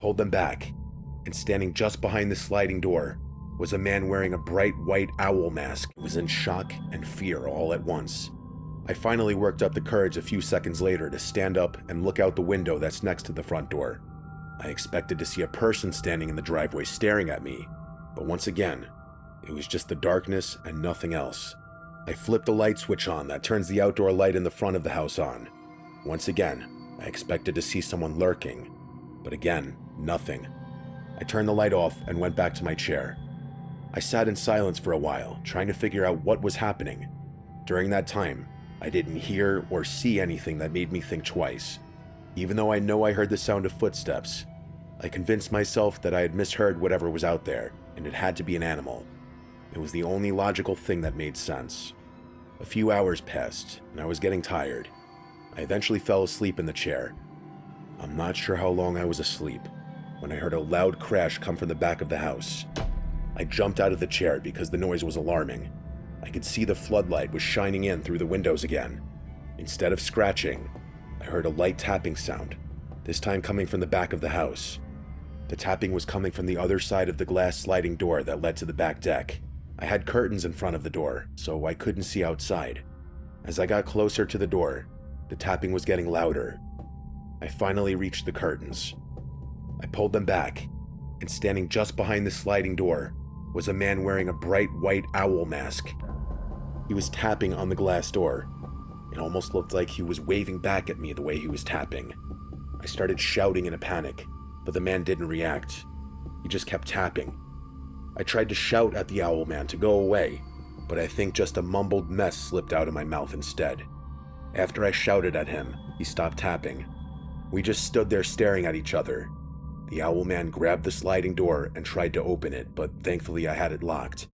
pulled them back, and standing just behind the sliding door was a man wearing a bright white owl mask who was in shock and fear all at once. I finally worked up the courage a few seconds later to stand up and look out the window that's next to the front door. I expected to see a person standing in the driveway staring at me, but once again, it was just the darkness and nothing else. I flipped the light switch on that turns the outdoor light in the front of the house on. Once again, I expected to see someone lurking, but again, nothing. I turned the light off and went back to my chair. I sat in silence for a while, trying to figure out what was happening. During that time, I didn't hear or see anything that made me think twice. Even though I know I heard the sound of footsteps, I convinced myself that I had misheard whatever was out there, and it had to be an animal. It was the only logical thing that made sense. A few hours passed, and I was getting tired. I eventually fell asleep in the chair. I'm not sure how long I was asleep when I heard a loud crash come from the back of the house. I jumped out of the chair because the noise was alarming. I could see the floodlight was shining in through the windows again. Instead of scratching, I heard a light tapping sound, this time coming from the back of the house. The tapping was coming from the other side of the glass sliding door that led to the back deck. I had curtains in front of the door, so I couldn't see outside. As I got closer to the door, the tapping was getting louder. I finally reached the curtains. I pulled them back, and standing just behind the sliding door was a man wearing a bright white owl mask. He was tapping on the glass door. It almost looked like he was waving back at me the way he was tapping. I started shouting in a panic, but the man didn't react. He just kept tapping. I tried to shout at the owl man to go away, but I think just a mumbled mess slipped out of my mouth instead. After I shouted at him, he stopped tapping. We just stood there staring at each other. The owl man grabbed the sliding door and tried to open it, but thankfully I had it locked.